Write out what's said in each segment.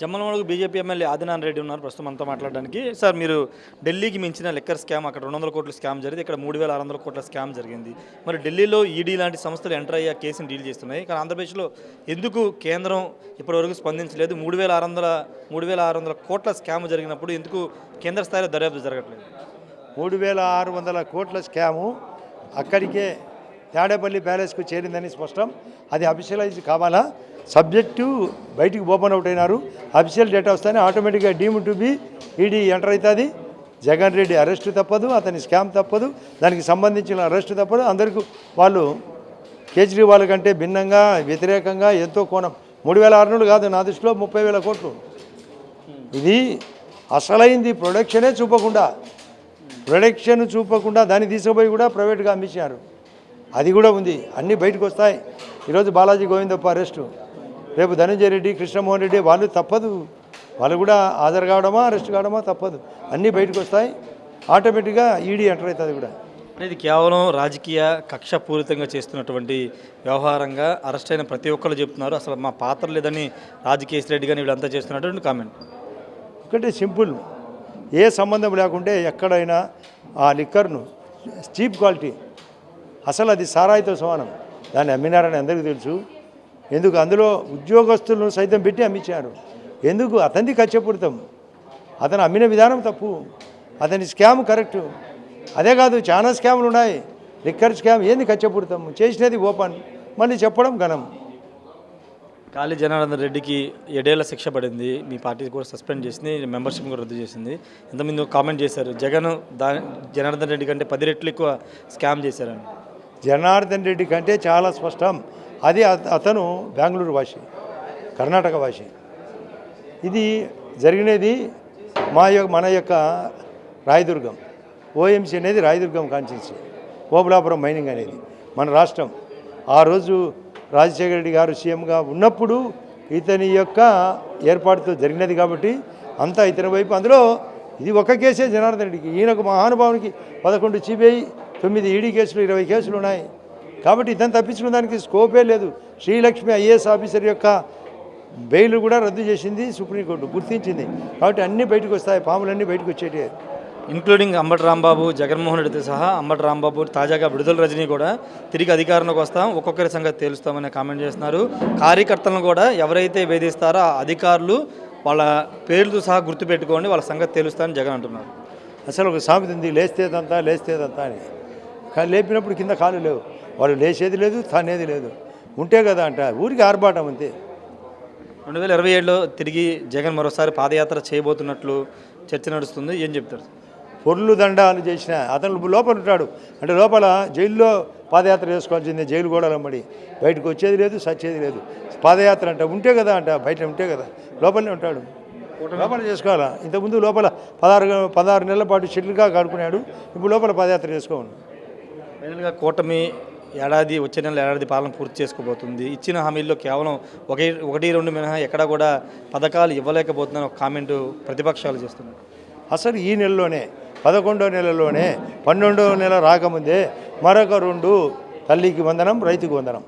Jammalamadugu BJP MLA Adinarayana Reddy ఉన్నారు ప్రస్తుతం మనతో మాట్లాడడానికి. సార్, మీరు ఢిల్లీకి మించిన లిక్కర్ స్కామ్, అక్కడ 200 కోట్ల స్కామ్ జరిగింది, ఇక్కడ 3600 కోట్ల స్కామ్ జరిగింది. మరి ఢిల్లీలో ఈడీ లాంటి సంస్థలు ఎంటర్ అయ్యి ఆ కేసును డీల్ చేస్తున్నాయి, కానీ ఆంధ్రప్రదేశ్లో ఎందుకు కేంద్రం ఇప్పటివరకు స్పందించలేదు? 3600 కోట్ల స్కామ్ జరిగినప్పుడు ఎందుకు కేంద్ర స్థాయిలో దర్యాప్తు జరగట్లేదు? 3600 కోట్ల స్కాము అక్కడికే తాడేపల్లి ప్యాలెస్కు చేరిందని స్పష్టం. అది అఫీషియలైజ్ కావాలా? సబ్జెక్టు బయటికి ఓపెన్ అవుట్ అయినారు, అఫీషియల్ డేటా వస్తానే ఆటోమేటిక్గా deem to be ED enter అవుతుంది. జగన్ రెడ్డి అరెస్టు తప్పదు, అతని స్కామ్ తప్పదు, దానికి సంబంధించిన అరెస్టు తప్పదు. అందరికీ వాళ్ళు కేజ్రీవాల్ కంటే భిన్నంగా వ్యతిరేకంగా ఎంతో కోణం 3600 కాదు, నా దృష్టిలో 30,000 కోట్లు. ఇది అసలైంది ప్రొడక్షన్ చూపకుండా దాన్ని తీసుకుపోయి కూడా ప్రైవేట్గా అమ్మించారు. అది కూడా ఉంది, అన్నీ బయటకు వస్తాయి. ఈరోజు బాలాజీ గోవిందప్ప అరెస్టు, రేపు ధనంజయ రెడ్డి, కృష్ణమోహన్ రెడ్డి వాళ్ళు తప్పదు, వాళ్ళు కూడా హాజరు కావడమా అరెస్ట్ కావడమా తప్పదు, అన్నీ బయటకు వస్తాయి. ఆటోమేటిక్గా ఈడీ ఎంటర్ అవుతుంది కూడా. ఇది కేవలం రాజకీయ కక్షపూరితంగా చేస్తున్నటువంటి వ్యవహారంగా అరెస్ట్ అయిన ప్రతి ఒక్కరు చెప్తున్నారు. అసలు మా పాత్ర లేదని రాజకేశ్ రెడ్డి కానీ వీళ్ళంతా చేస్తున్నటువంటి కామెంట్. ఒకటే సింపుల్, ఏ సంబంధం లేకుంటే ఎక్కడైనా ఆ లిక్కర్ను చీప్ క్వాలిటీ, అసలు అది సారాయితో సమానం, దాన్ని అమ్మినారని అందరికీ తెలుసు. ఎందుకు అందులో ఉద్యోగస్తులను సైతం పెట్టి అమ్మించారు? ఎందుకు? అతనిది కచ్చపూరితం, అతను అమ్మిన విధానం తప్పు, అతని స్కామ్ కరెక్టు. అదే కాదు, చాలా స్కాములు ఉన్నాయి. లిక్కర్ స్కామ్ ఏంది కచ్చపూరితం? చేసినది ఓపెన్, మళ్ళీ చెప్పడం ఘనం. కాళీ జనార్దన్ రెడ్డికి 7 ఏళ్ల శిక్ష పడింది, మీ పార్టీ కూడా సస్పెండ్ చేసింది, మెంబర్షిప్ కూడా రద్దు చేసింది. ఇంతమంది కామెంట్ చేశారు, జగన్ జనార్దన్ రెడ్డి కంటే 10 రెట్లు ఎక్కువ స్కామ్ చేశారని. జనార్దన్ రెడ్డి కంటే చాలా స్పష్టం. అది అతను బెంగళూరు వాసి, కర్ణాటక వాసి. ఇది జరిగినది మన యొక్క రాయదుర్గం ఓఎంసీ అనేది, రాయదుర్గం కాన్స్టిట్యున్సీ, ఓబులాపురం మైనింగ్ అనేది మన రాష్ట్రం. ఆ రోజు రాజశేఖర రెడ్డి గారు సీఎంగా ఉన్నప్పుడు ఇతని యొక్క ఏర్పాటుతో జరిగినది కాబట్టి అంతా ఇతని వైపు. అందులో ఇది ఒక కేసే జనార్దన్ రెడ్డికి, ఈయనకు మహానుభావునికి 11 సిబిఐ, 9 ఈడీ కేసులు, 20 కేసులు ఉన్నాయి. కాబట్టి ఇతను తప్పించుకున్న దానికి స్కోపే లేదు. శ్రీలక్ష్మి ఐఏఎస్ ఆఫీసర్ యొక్క బెయిల్ కూడా రద్దు చేసింది సుప్రీంకోర్టు, గుర్తించింది. కాబట్టి అన్నీ బయటకు వస్తాయి, పాములన్నీ బయటకు వచ్చేటి. ఇంక్లూడింగ్ అంబటి రాంబాబు, జగన్మోహన్ రెడ్డితో సహా అంబటి రాంబాబు, తాజాగా విడుదల రజనీ కూడా తిరిగి అధికారంలోకి వస్తాం, ఒక్కొక్కరి సంగతి తేలుస్తామని కామెంట్ చేస్తున్నారు. కార్యకర్తలను కూడా ఎవరైతే వేధిస్తారో ఆ అధికారులు వాళ్ళ పేర్లతో సహా గుర్తుపెట్టుకోండి, వాళ్ళ సంగతి తేలుస్తామని జగన్ అంటున్నారు. అసలు ఒక సామెత ఉంది, లేస్తేదంతా అని. కానీ లేపినప్పుడు కింద కాలు లేవు, వాళ్ళు లేచేది లేదు, తానేది లేదు, ఉంటే కదా అంట ఊరికి ఆర్భాటం అంతే. 2027లో తిరిగి జగన్ మరోసారి పాదయాత్ర చేయబోతున్నట్లు చర్చ నడుస్తుంది, ఏం చెప్తారు? పొర్లు దండాలు చేసిన అతను లోపల ఉంటాడు అంటే, లోపల జైల్లో పాదయాత్ర చేసుకోవాల్సిందే, జైలు కూడా రమ్మడి, బయటకు వచ్చేది లేదు, సచ్చేది లేదు. పాదయాత్ర అంట ఉంటే కదా అంట, బయట ఉంటే కదా, లోపలనే ఉంటాడు, లోపల చేసుకోవాలా. ఇంతకుముందు లోపల 16 నెలల పాటు షెటిల్గా ఆడుకున్నాడు, ఇప్పుడు లోపల పాదయాత్ర చేసుకోవాలి. ఫైనల్గా కూటమి వచ్చే నెల ఏడాది పాలన పూర్తి చేసుకోబోతుంది. ఇచ్చిన హామీల్లో కేవలం 1-2 మినహా ఎక్కడా కూడా పథకాలు ఇవ్వలేకపోతుందని ఒక కామెంట్ ప్రతిపక్షాలు చేస్తున్నారు. అసలు ఈ నెలలోనే 11వ నెలలోనే 12వ నెల రాకముందే మరొక 2 తల్లికి వందనం, రైతుకు వందనం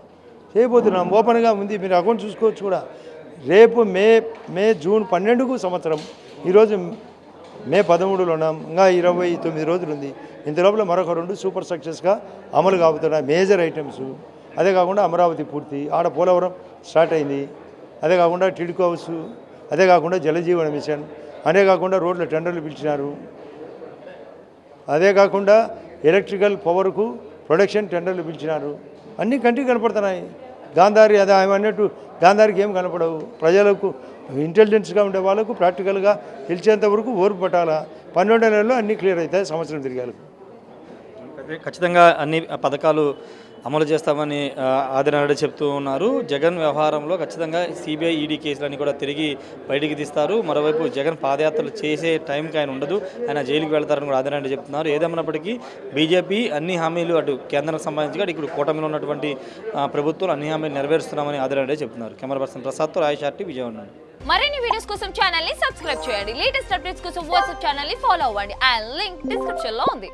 చేయబోతున్నాం. ఓపెన్గా ఉంది, మీరు అకౌంట్ చూసుకోవచ్చు కూడా. రేపు జూన్ 12కు సంవత్సరం, ఈరోజు మే 13లో ఉన్నాం, ఇంకా 29 రోజులు ఉంది. ఇంత లోపల మరొక 2 సూపర్ సక్సెస్గా అమలు కాబోతున్నాయి మేజర్ ఐటమ్స్. అదే కాకుండా అమరావతి పూర్తి, ఆడ పోలవరం స్టార్ట్ అయింది, అదే కాకుండా టిడ్కో హౌస్, అదే కాకుండా జలజీవన మిషన్, అదే కాకుండా రోడ్ల టెండర్లు పిలిచినారు, అదే కాకుండా ఎలక్ట్రికల్ పవర్కు ప్రొడక్షన్ టెండర్లు పిలిచినారు. అన్నీ కంటికి కనపడుతున్నాయి. గాంధారి అదే ఆమె అన్నట్టు గాంధారికి ఏం కనపడవు. ప్రజలకు ఇంటెలిజెన్స్గా ఉండే వాళ్ళకు ప్రాక్టికల్గా తెలిసేంత వరకు ఓర్పు పట్టాలా. 12 నెలల్లో అన్నీ క్లియర్ అవుతాయి, సంవత్సరం తిరిగారు. ఖచ్చితంగా అన్ని పథకాలు అమలు చేస్తామని ఆదినారాయణ చెప్తూ ఉన్నారు. జగన్ వ్యవహారంలో ఖచ్చితంగా సిబిఐ, ఈడీ కేసులన్నీ కూడా తిరిగి బయటికి తీస్తారు. మరోవైపు జగన్ పాదయాత్రలు చేసే టైంకి ఆయన ఉండదు, ఆయన జైలుకి వెళ్తారని కూడా ఆదినారాయణ చెప్తున్నారు. ఏదేమన్నప్పటికీ బీజేపీ అన్ని హామీలు అటు కేంద్రానికి సంబంధించి ఇప్పుడు కూటమిలో ఉన్నటువంటి ప్రభుత్వం అన్ని హామీలు నెరవేరుస్తున్నామని ఆదినారాయణ చెప్తున్నారు. కెమెరా పర్సన్ ప్రసాద్తో రాయశార్టి, విజయవాడ. మరిన్ని వీడియోస్ కోసం ఛానల్ ని సబ్స్క్రైబ్ చేయండి. లేటెస్ట్ అప్డేట్స్ కోసం వాట్సాప్ ఛానల్ ని ఫాలో అవ్వండి. ఆ లింక్ డిస్క్రిప్షన్ లో ఉంది.